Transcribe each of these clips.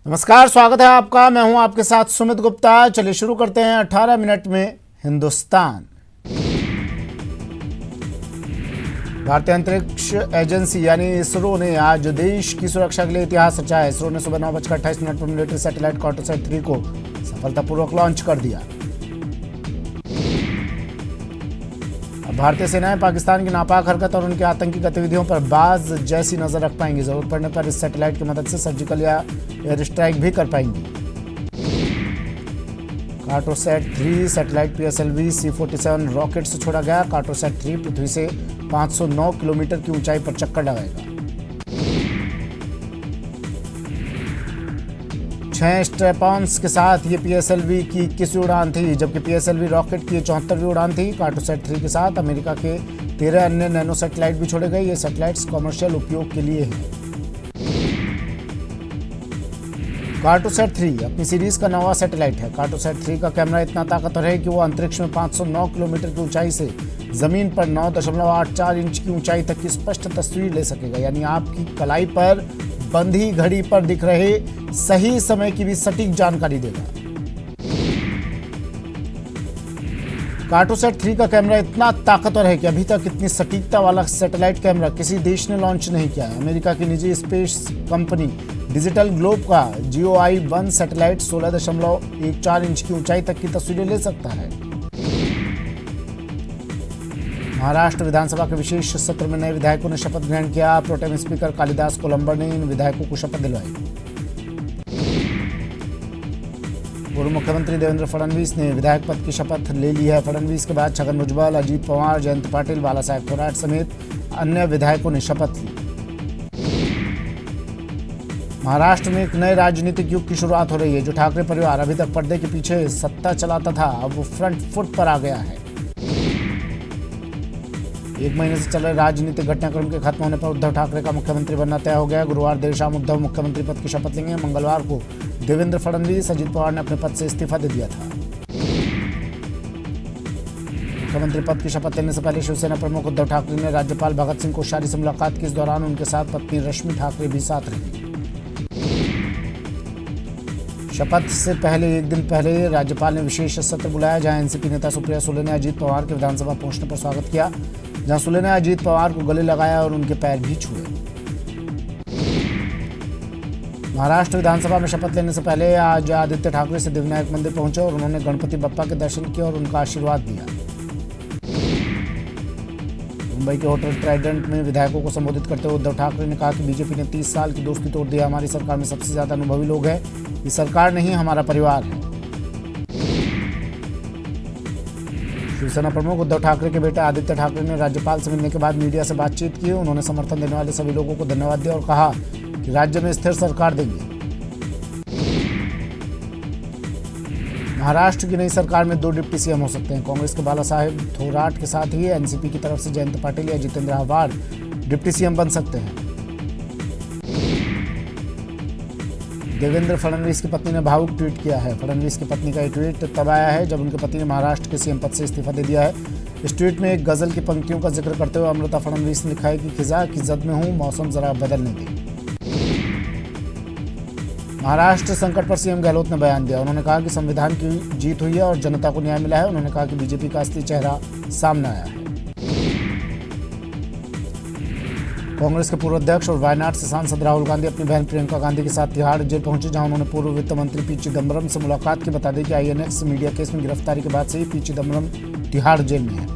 नमस्कार, स्वागत है आपका। मैं हूं आपके साथ सुमित गुप्ता। चलिए शुरू करते हैं 18 मिनट में हिंदुस्तान। भारतीय अंतरिक्ष एजेंसी यानी इसरो ने आज देश की सुरक्षा के लिए इतिहास रचा है। इसरो ने सुबह 9:28 पर मिलिट्री सैटेलाइट कार्टोसैट 3 को सफलतापूर्वक लॉन्च कर दिया। भारतीय सेनाएं पाकिस्तान की नापाक हरकत और उनकी आतंकी गतिविधियों पर बाज जैसी नजर रख पाएंगी। जरूरत पड़ने पर इस सैटेलाइट की मदद से सर्जिकल या एयर स्ट्राइक भी कर पाएंगी। Cartosat 3 satellite PSLV C-47 rocket से छोड़ा गया। कार्टोसैट 3 पृथ्वी से 509 किलोमीटर की ऊंचाई पर चक्कर लगाएगा। 6 स्ट्रैप-ऑन्स के साथ ये PSLV की 21वीं उड़ान थी, जबकि PSLV रॉकेट की 74वीं उड़ान थी। कार्टोसैट 3 के साथ अमेरिका के 13 अन्य नैनो सैटेलाइट भी छोड़े गए। ये सैटेलाइट्स कमर्शियल उपयोग के लिए हैं। कार्टोसैट 3 अपनी सीरीज का 9वां सैटेलाइट है। कार्टोसैट 3 का कैमरा इतना ताकतवर है कि वो अंतरिक्ष में 509 किलोमीटर की ऊंचाई से जमीन पर 9.84 इंच की ऊंचाई तक की स्पष्ट तस्वीर ले सकेगा, यानी आपकी कलाई पर बंधी घड़ी पर दिख रहे सही समय की भी सटीक जानकारी देगा। कार्टोसैट 3 का कैमरा इतना ताकतवर है कि अभी तक इतनी सटीकता वाला सैटेलाइट कैमरा किसी देश ने लॉन्च नहीं किया है। अमेरिका की निजी स्पेस कंपनी डिजिटल ग्लोब का GOI-1 सैटेलाइट 16.14 इंच की ऊंचाई तक की तस्वीरें ले सकता है। महाराष्ट्र विधानसभा के विशेष सत्र में नए विधायकों ने शपथ ग्रहण किया। प्रोटेम स्पीकर कालिदास कोलंबर ने इन विधायकों को शपथ दिलवाई। पूर्व मुख्यमंत्री देवेंद्र फडणवीस ने विधायक पद की शपथ ले ली है। फडणवीस के बाद छगन भुजबल, अजीत पवार, जयंत पाटिल, बालासाहेब थोराट समेत अन्य विधायकों ने शपथ ली। महाराष्ट्र में एक नए राजनीतिक युग की शुरुआत हो रही है। जो ठाकरे परिवार अभी तक पर्दे के पीछे सत्ता चलाता था, अब वो फ्रंट फुट पर आ गया है। एक महीने से चल रहे राजनीतिक घटनाक्रम के खत्म होने पर उद्धव ठाकरे का मुख्यमंत्री बनना तय हो गया। गुरुवार देर शाम उद्धव मुख्यमंत्री पद की शपथ लेंगे। मंगलवार को देवेंद्र फडणवीस, अजीत पवार ने अपने पद से इस्तीफा दे दिया था। मुख्यमंत्री पद की शपथ लेने से पहले शिवसेना प्रमुख उद्धव ठाकरे ने राज्यपाल भगत सिंह कोश्यारी से मुलाकात की। इस दौरान उनके साथ पत्नी रश्मि ठाकरे भी साथ रही। शपथ से पहले एक दिन पहले राज्यपाल ने विशेष सत्र बुलाया, जहां एनसीपी नेता सुप्रिया सुले ने अजीत पवार के विधानसभा पहुंचने पर स्वागत किया, जहां सुले ने अजीत पवार को गले लगाया और उनके पैर भी छुए। महाराष्ट्र विधानसभा में शपथ लेने से पहले आज आदित्य ठाकरे सिद्धिविनायक मंदिर पहुंचे और उन्होंने गणपति बप्पा के दर्शन किए और उनका आशीर्वाद दिया। मुंबई के होटल ट्राइडेंट में विधायकों को संबोधित करते हुए उद्धव ठाकरे ने कहा कि बीजेपी ने 30 साल की दोस्ती तोड़ दी। हमारी सरकार में सबसे ज्यादा अनुभवी लोग हैं। ये सरकार नहीं, हमारा परिवार है। शिवसेना प्रमुख उद्धव ठाकरे के बेटे आदित्य ठाकरे ने राज्यपाल से मिलने के बाद मीडिया से बातचीत की। उन्होंने समर्थन देने वाले सभी लोगों को धन्यवाद दिया और कहा कि राज्य में स्थिर सरकार देंगे। महाराष्ट्र की नई सरकार में 2 डिप्टी सीएम हो सकते हैं। कांग्रेस के बालासाहेब थोराट के साथ ही एनसीपी की तरफ से जयंत पाटिल या जितेंद्र आव्हाड डिप्टी सीएम बन सकते हैं। देवेंद्र फडणवीस की पत्नी ने भावुक ट्वीट किया है। फडणवीस की पत्नी का ये ट्वीट तब आया है जब उनके पति ने महाराष्ट्र के सीएम पद से इस्तीफा दे दिया है। इस ट्वीट में एक गजल की पंक्तियों का जिक्र करते हुए अमृता फडणवीस ने लिखा है कि खिजा की जद में हूं, मौसम जरा बदलने दे। महाराष्ट्र संकट पर सीएम गहलोत ने बयान दिया। उन्होंने कहा कि संविधान की जीत हुई है और जनता को न्याय मिला है। उन्होंने कहा कि बीजेपी का असली चेहरा सामने आया है। कांग्रेस के पूर्व अध्यक्ष और वायनाड से सांसद राहुल गांधी अपनी बहन प्रियंका गांधी के साथ तिहाड़ जेल पहुंचे, जहां उन्होंने पूर्व वित्त मंत्री पी चिदम्बरम से मुलाकात की। बता दें कि INX मीडिया केस में गिरफ्तारी के बाद से ही पी चिदम्बरम तिहाड़ जेल में है।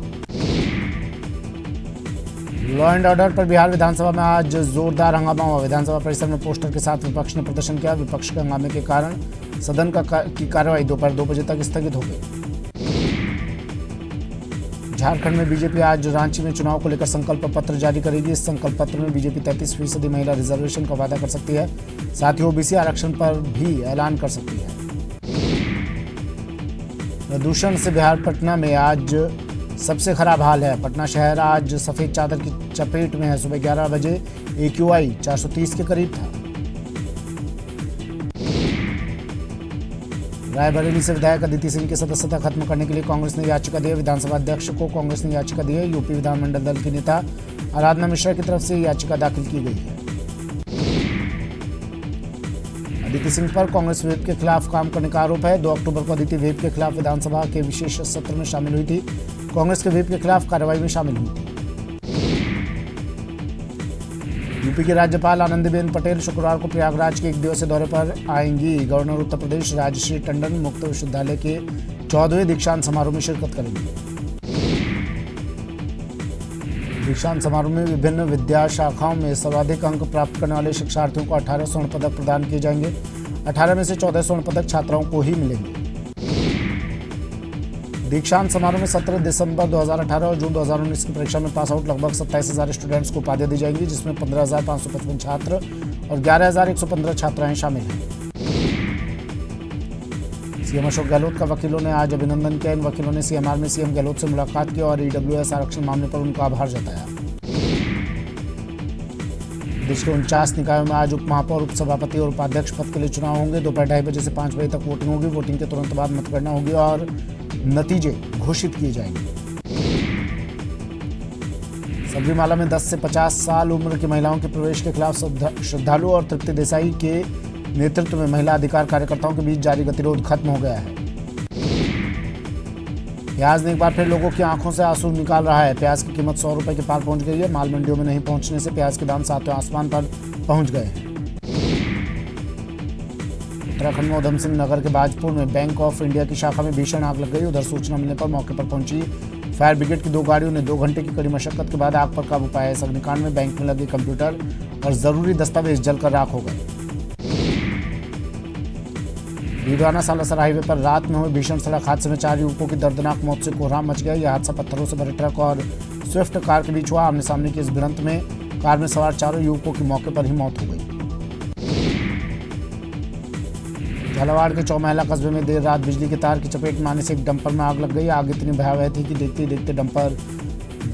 लॉ एंड ऑर्डर पर बिहार विधानसभा में आज जोरदार हंगामा हुआ। विधानसभा परिसर में पोस्टर के साथ विपक्ष ने प्रदर्शन किया। विपक्ष के हंगामे के कारण सदन की कार्यवाही दोपहर 2 बजे तक स्थगित हो गई। झारखंड में बीजेपी आज रांची में चुनाव को लेकर संकल्प पत्र जारी करेगी। इस संकल्प पत्र में बीजेपी 33% महिला रिजर्वेशन का वादा कर सकती है, साथ ही OBC आरक्षण पर भी ऐलान कर सकती है। प्रदूषण से बिहार पटना में आज सबसे खराब हाल है। पटना शहर आज सफेद चादर की चपेट में है। सुबह 11 बजे AQI 430 के करीब था। रायबरेली से विधायक अदिति सिंह की सदस्यता खत्म करने के लिए कांग्रेस ने याचिका दी है। विधानसभा अध्यक्ष को कांग्रेस ने याचिका दी है। यूपी विधानमंडल दल की नेता आराधना मिश्रा की तरफ से याचिका दाखिल की गई है। अदिति सिंह पर कांग्रेस व्हिप के खिलाफ काम करने का आरोप है। 2 अक्टूबर को अदिति व्हिप के खिलाफ विधानसभा के विशेष सत्र में शामिल हुई थी। कांग्रेस के व्हिप के खिलाफ कार्रवाई में शामिल हुई थी। यूपी की राज्यपाल आनंदीबेन पटेल शुक्रवार को प्रयागराज के 1 दिवसीय दौरे पर आएंगी। गवर्नर उत्तर प्रदेश राजश्री टंडन मुक्त विश्वविद्यालय के 14वें दीक्षांत समारोह में शिरकत करेंगे। दीक्षांत समारोह में विभिन्न विद्या शाखाओं में सर्वाधिक अंक प्राप्त करने वाले शिक्षार्थियों को 18 स्वर्ण पदक प्रदान किए जाएंगे। 18 में से 14 स्वर्ण पदक छात्राओं को ही मिलेंगे। दीक्षांत समारोह में 17 दिसंबर 2018 और जून 2019 की परीक्षा में पास आउट लगभग 27,000 स्टूडेंट्स को उपाधियां दी जाएंगी, जिसमें 15,555 छात्र और 11,115 छात्राएं शामिल हैं। सीएम अशोक गहलोत का वकीलों ने आज अभिनंदन किया। इन वकीलों ने सीएमआर में सीएम गहलोत से मुलाकात की और ईडब्ल्यूएस आरक्षण मामले पर उनका आभार जताया। देश के 49 निकायों में आज उप महापौर, उपसभापति और उपाध्यक्ष पद के लिए चुनाव होंगे। दोपहर 2:30 बजे से 5 बजे तक वोटिंग होगी। वोटिंग के तुरंत बाद मतगणना होगी और नतीजे घोषित किए जाएंगे। सबरीमाला में 10 से 50 साल उम्र की महिलाओं के प्रवेश के खिलाफ श्रद्धालु और तृप्ति देसाई के नेतृत्व में महिला अधिकार कार्यकर्ताओं के बीच जारी गतिरोध खत्म हो गया है। प्याज ने एक बार फिर लोगों की आंखों से आंसू निकाल रहा है। प्याज की कीमत 100 रुपए के पार पहुंच गई है। माल मंडियों में नहीं पहुंचने से प्याज के दाम 7वें आसमान पर पहुंच गए हैं। उत्तराखंड में उधम सिंह नगर के बाजपुर में बैंक ऑफ इंडिया की शाखा में भीषण आग लग गई। उधर सूचना मिलने पर मौके पर पहुंची फायर ब्रिगेड की 2 गाड़ियों ने 2 घंटे की कड़ी मशक्कत के बाद आग पर काबू पाया। इस अग्निकांड में बैंक में लगे कंप्यूटर और जरूरी दस्तावेज जलकर राख हो गए। भिलवाड़ा सालासर हाईवे पर रात में हुए भीषण सड़क हादसे में 4 युवकों की दर्दनाक मौत से कोहराम मच गया। यह हादसा पत्थरों से भरे ट्रक और स्विफ्ट कार के बीच हुआ। आमने सामने की इस भिड़ंत में कार में सवार 4 युवकों की मौके पर ही मौत हो गई। झालावाड़ के चौमहला कस्बे में देर रात बिजली के तार की चपेट में आने से एक डंपर में आग लग गई। आग इतनी भयावह थी कि देखते ही देखते डंपर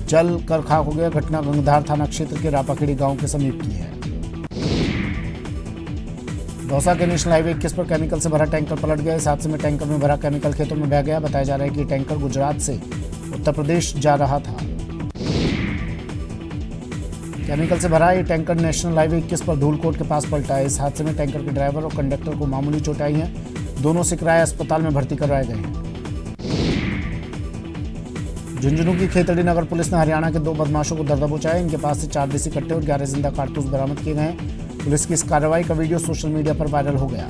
जल कर खाक हो गया। घटना गंगधार थाना क्षेत्र के रापाखेड़ी गांव के समीप की है। दौसा के नेशनल हाईवे 21 पर केमिकल से भरा टैंकर पलट गया। इस हादसे में टैंकर में भरा केमिकल खेतों में बह गया। बताया जा रहा है कि टैंकर गुजरात से उत्तर प्रदेश जा रहा था। केमिकल से भरा ये टैंकर नेशनल हाईवे 21 पर धूलकोट के पास पलटा है। इस हादसे में टैंकर के ड्राइवर और कंडक्टर को मामूली चोटें आई हैं। दोनों सिकराय अस्पताल में भर्ती करवाए गए हैं। झुंझुनू की खेतड़ी नगर पुलिस ने हरियाणा के 2 बदमाशों को दर दबोचा है। इनके पास से 4 देसी कट्टे और 11 जिंदा कारतूस बरामद किए गए हैं। पुलिस की इस कार्रवाई का वीडियो सोशल मीडिया पर वायरल हो गया।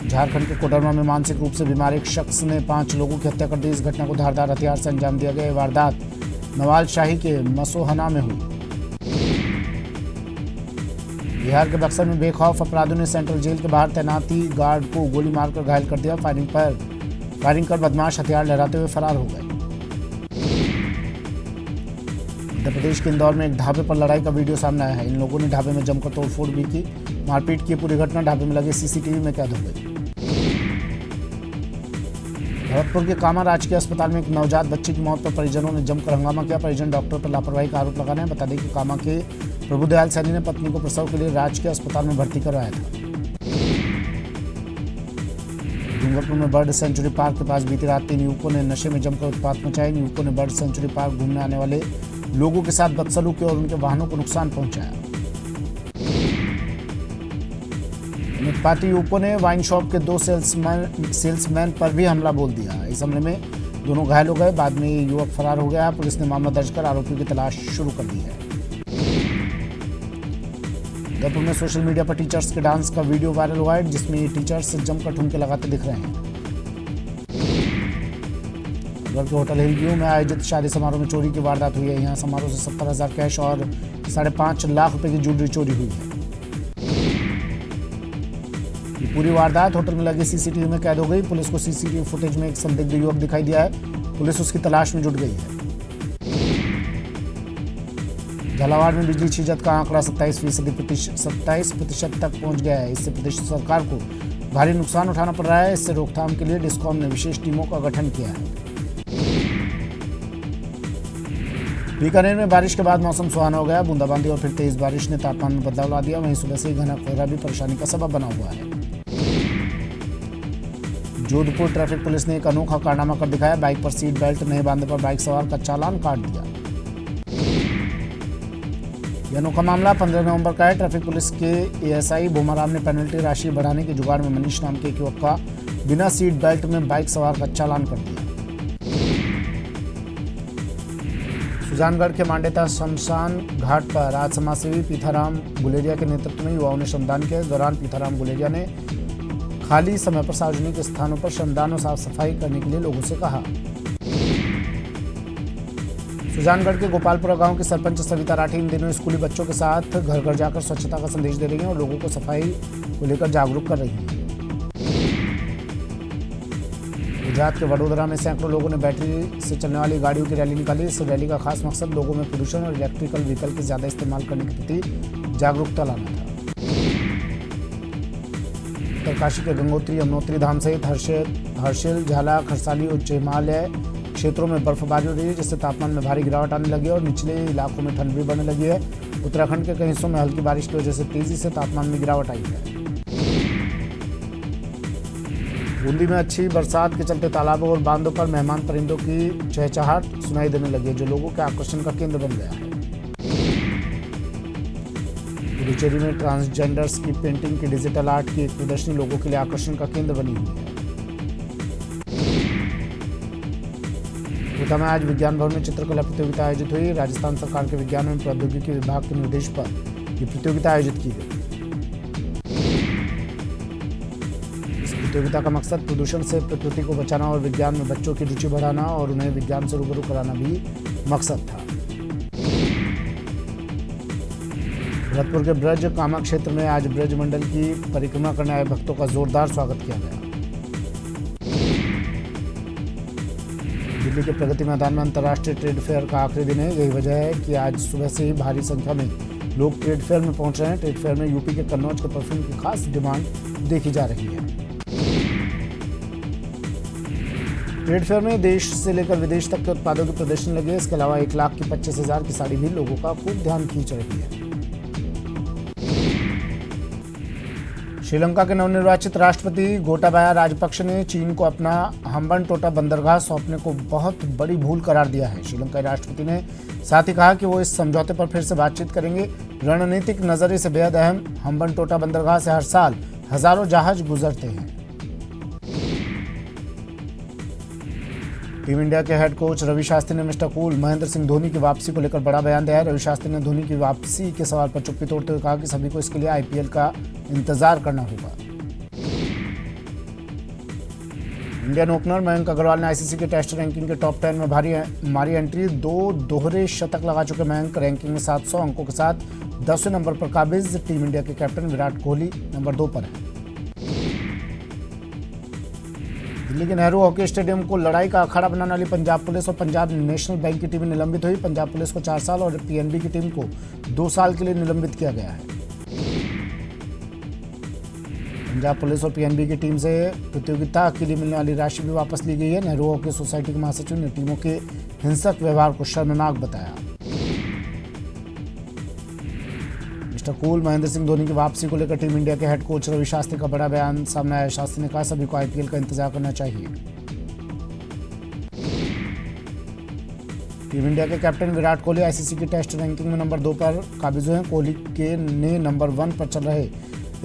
झारखंड के कोडरमा में मानसिक रूप से बीमार एक शख्स ने 5 लोगों की हत्या कर दी। इस घटना को धारदार हथियार से अंजाम दिया गया। वारदात नवालशाही के मसोहना में हुई। बिहार के बक्सर में बेखौफ अपराधियों ने सेंट्रल जेल के बाहर तैनाती गार्ड को गोली मारकर घायल कर दिया। फायरिंग कर बदमाश हथियार लहराते हुए फरार हो गए। मध्य प्रदेश के इंदौर में एक ढाबे पर लड़ाई का वीडियो सामने आया है। इन लोगों ने ढाबे में जमकर तोड़फोड़ भी की, मारपीट की। पूरी घटना ढाबे में लगे सीसीटीवी में कैद हो गई। भरतपुर के कामा राजकीय अस्पताल में एक नवजात बच्चे की मौत पर परिजनों ने जमकर हंगामा किया। परिजन डॉक्टर पर लापरवाही का आरोप लगा रहे हैं। बता दें कि कामा के प्रभुदयाल सैनी ने पत्नी को प्रसव के लिए राजकीय अस्पताल में भर्ती करवाया था। डूंगरपुर में बर्ड सेंचुरी पार्क के पास बीती रात 3 युवकों ने नशे में जमकर उत्पात मचाया। इन युवकों ने बर्ड सेंचुरी पार्क घूमने आने वाले लोगों के साथ बदसलूकी किया और उनके वाहनों को नुकसान पहुंचाया। उत्पाती युवकों ने वाइन शॉप के 2 सेल्समैन पर भी हमला बोल दिया। इस हमले में दोनों घायल हो गए। बाद में ये युवक फरार हो गया। पुलिस ने मामला दर्ज कर आरोपियों की तलाश शुरू कर दी है। उदयपुर में सोशल मीडिया पर टीचर्स के डांस का वीडियो वायरल हुआ है, जिसमें ये टीचर्स जमकर ठुमके लगाते दिख रहे हैं। अलवर के होटल हिल व्यू में आयोजित शादी समारोह में चोरी की वारदात हुई है। यहाँ समारोह से 70,000 कैश और 5.5 लाख रुपए की ज्वेलरी चोरी हुई है। ये पूरी वारदात होटल में लगे सीसीटीवी में कैद हो गई। पुलिस को सीसीटीवी फुटेज में एक संदिग्ध युवक दिखाई दिया है। पुलिस उसकी तलाश में जुट गई है। झालावाड़ में बिजली छीजत का आंकड़ा 27% तक पहुंच गया है। इससे प्रदेश सरकार को भारी नुकसान उठाना पड़ रहा है। इससे रोकथाम के लिए डिस्कॉम ने विशेष टीमों का गठन किया है। बीकानेर में बारिश के बाद मौसम सुहाना हो गया। बूंदाबांदी और फिर तेज बारिश ने तापमान में बदलाव ला दिया। वहीं सुबह से ही घना कोहरा भी परेशानी का सबब बना हुआ है। जोधपुर ट्रैफिक पुलिस ने एक अनोखा कारनामा कर दिखाया। बाइक पर सीट बेल्ट नहीं बांधने पर बाइक सवार का चालान काट दिया। यह अनोखा मामला 15 नवंबर का है। ट्रैफिक पुलिस के एएसआई बोमाराम ने पेनल्टी राशि बढ़ाने के जुगाड़ में मनीष नाम के एक युवक का बिना सीट बेल्ट में बाइक सवार का चालान कर दिया। सुजानगढ़ के मांडेता शमशान घाट पर आज समाजसेवी पीथाराम गुलेरिया के नेतृत्व में युवाओं ने श्रमदान किया। इस दौरान पीथाराम गुलेरिया ने खाली समय पर सार्वजनिक स्थानों पर श्रमदान और साफ सफाई करने के लिए लोगों से कहा। सुजानगढ़ के गोपालपुरा गांव की सरपंच सविता राठी इन दिनों स्कूली बच्चों के साथ घर घर जाकर स्वच्छता का संदेश दे रही हैं और लोगों को सफाई को लेकर जागरूक कर रही हैं। गुजरात के वडोदरा में सैकड़ों लोगों ने बैटरी से चलने वाली गाड़ियों की रैली निकाली। इस रैली का खास मकसद लोगों में प्रदूषण और इलेक्ट्रिकल व्हीकल के ज्यादा इस्तेमाल करने के प्रति जागरूकता लाना था। उत्तरकाशी के गंगोत्री यमुनोत्री धाम सहित हर्षिल, झाला, खरसाली उच्च हिमालय क्षेत्रों में बर्फबारी हो रही है, जिससे तापमान में भारी गिरावट आने लगी है और निचले इलाकों में ठंड भी बढ़ने लगी है। उत्तराखंड के कई हिस्सों में हल्की बारिश की वजह से तेजी से तापमान में गिरावट आई है। बूंदी में अच्छी बरसात के चलते तालाबों और बांधों पर मेहमान परिंदों की चहचहाट सुनाई देने लगी है, जो लोगों के आकर्षण का केंद्र बन गया है। पुडुचेरी में ट्रांसजेंडर्स की पेंटिंग की डिजिटल आर्ट की एक प्रदर्शनी लोगों के लिए आकर्षण का केंद्र बनी हुई है। कोटा में आज विज्ञान भवन में चित्रकला प्रतियोगिता आयोजित हुई। राजस्थान सरकार के विज्ञान एवं प्रौद्योगिकी विभाग के निर्देश पर यह प्रतियोगिता आयोजित की गई। इस प्रतियोगिता का मकसद प्रदूषण से प्रकृति को बचाना और विज्ञान में बच्चों की रुचि बढ़ाना और उन्हें विज्ञान से रूबरू कराना भी मकसद था। भरतपुर के ब्रज कामा क्षेत्र में आज ब्रज मंडल की परिक्रमा करने आए भक्तों का जोरदार स्वागत किया गया। दिल्ली के प्रगति मैदान में अंतर्राष्ट्रीय ट्रेड फेयर का आखिरी दिन है। यही वजह है कि आज सुबह से ही भारी संख्या में लोग ट्रेड फेयर में पहुंच रहे हैं। ट्रेड फेयर में यूपी के कन्नौज के परफ्यूम की खास डिमांड देखी जा रही है। ट्रेड फेयर में देश से लेकर विदेश तक के उत्पादों की प्रदर्शनी लगी है। इसके अलावा 1,25,000 की साड़ी भी लोगों का खूब ध्यान खींच रही है। श्रीलंका के नवनिर्वाचित राष्ट्रपति गोटाबाया राजपक्ष ने चीन को अपना हम्बनटोटा बंदरगाह सौंपने को बहुत बड़ी भूल करार दिया है। श्रीलंकाई राष्ट्रपति ने साथ ही कहा कि वो इस समझौते पर फिर से बातचीत करेंगे। रणनीतिक नजरिए से बेहद अहम हम्बनटोटा बंदरगाह से हर साल हजारों जहाज गुजरते हैं। टीम इंडिया के हेड कोच रवि शास्त्री ने मिस्टर कूल महेंद्र सिंह धोनी की वापसी को लेकर बड़ा बयान दिया है। रवि शास्त्री ने धोनी की वापसी के सवाल पर चुप्पी तोड़ते हुए कहा कि सभी को इसके लिए आईपीएल का इंतजार करना होगा। इंडियन ओपनर मयंक अग्रवाल ने आईसीसी के टेस्ट रैंकिंग के टॉप 10 में मारी एंट्री। 2 दोहरे शतक लगा चुके मयंक रैंकिंग में 700 अंकों के साथ 10वें नंबर पर काबिज। टीम इंडिया के कैप्टन विराट कोहली नंबर 2 पर है। दिल्ली के नेहरू हॉकी स्टेडियम को लड़ाई का अखाड़ा बनाने वाली पंजाब पुलिस और पंजाब नेशनल बैंक की टीमें निलंबित हुई। पंजाब पुलिस को 4 साल और पीएनबी की टीम को 2 साल के लिए निलंबित किया गया है। पंजाब पुलिस और पीएनबी की टीम से प्रतियोगिता के लिए मिलने वाली राशि भी वापस ली गई है। नेहरू हॉकी सोसाइटी के महासचिव ने टीमों के हिंसक व्यवहार को शर्मनाक बताया। मिस्टर कूल महेंद्र सिंह धोनी की वापसी को लेकर टीम इंडिया के हेड कोच रवि शास्त्री का बड़ा बयान सामने आया। शास्त्री ने कहा सभी को आईपीएल का इंतजार करना चाहिए। टीम इंडिया के कैप्टन विराट कोहली आईसीसी की टेस्ट रैंकिंग में नंबर 2 पर काबिज हुए हैं। कोहली के ने नंबर 1 पर चल रहे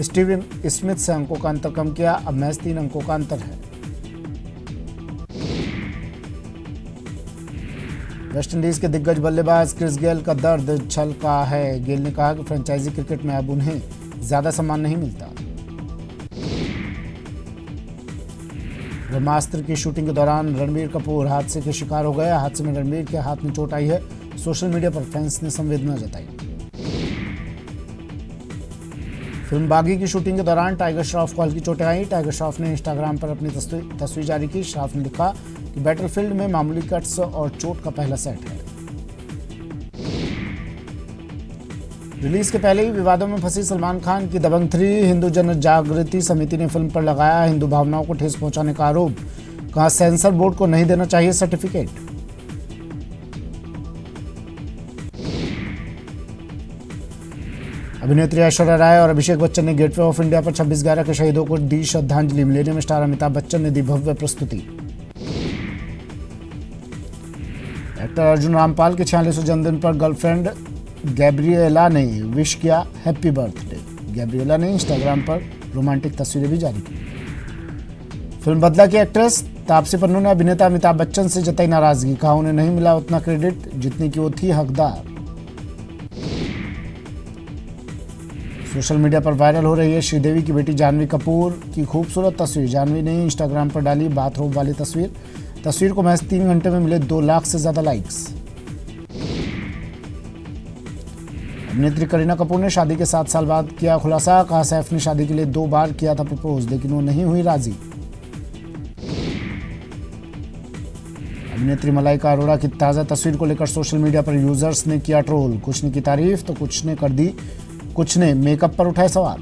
स्टीवन स्मिथ से अंकों का अंतर कम किया। अब मैच 3 अंकों का अंतर है। वेस्टइंडीज के दिग्गज बल्लेबाज क्रिस गेल का दर्द छलका है। गेल ने कहा कि फ्रेंचाइजी क्रिकेट में अब उन्हें ज्यादा सम्मान नहीं मिलता। ब्रह्मास्त्र की शूटिंग के दौरान रणबीर कपूर हादसे के शिकार हो गए। हादसे में रणबीर के हाथ में चोट आई है। सोशल मीडिया पर फैंस ने संवेदना जताई। फिल्म बागी की शूटिंग के दौरान टाइगर श्रॉफ को हल्की चोटें आई। टाइगर श्रॉफ ने इंस्टाग्राम पर अपनी तस्वीर जारी की। श्रॉफ ने लिखा कि बैटलफील्ड में मामूली कट्स और चोट का पहला सेट है। रिलीज के पहले ही विवादों में फंसी सलमान खान की दबंग 3 हिंदू जन जागृति समिति ने फिल्म पर लगाया हिंदू भावनाओं को ठेस पहुंचाने का आरोप। कहा सेंसर बोर्ड को नहीं देना चाहिए सर्टिफिकेट। अभिनेत्री ऐश्वर्या राय और अभिषेक बच्चन ने गेटवे ऑफ इंडिया पर 26/11 के शहीदों को दी श्रद्धांजलि। मिलेनियम में स्टार अमिताभ बच्चन ने दी भव्य प्रस्तुति। एक्टर अर्जुन रामपाल के 46वें जन्मदिन पर गर्लफ्रेंड गैब्रिएला ने विश किया हैप्पी बर्थडे। गैब्रिएला ने इंस्टाग्राम पर रोमांटिक तस्वीरें भी जारी की। फिल्म बदला की एक्ट्रेस तापसी पन्नू ने अभिनेता अमिताभ बच्चन से जताई नाराजगी, कहा उन्हें नहीं मिला उतना क्रेडिट जितनी की वो थी हकदार। सोशल मीडिया पर वायरल हो रही है श्रीदेवी की बेटी जानवी कपूर की खूबसूरत तस्वीर। जानवी ने इंस्टाग्राम पर डाली बाथरूम वाली तस्वीर को महज 3 घंटे में मिले 2 लाख से ज्यादा लाइक्स। अभिनेत्री करीना कपूर ने शादी के 7 साल बाद किया खुलासा, कहा सैफ ने शादी के लिए 2 बार किया था प्रपोज लेकिन वो नहीं हुई राजी। अभिनेत्री मलाइका अरोड़ा की ताज़ा तस्वीर को लेकर सोशल मीडिया पर यूजर्स ने किया ट्रोल, कुछ ने की तारीफ तो कुछ ने मेकअप पर उठाए सवाल।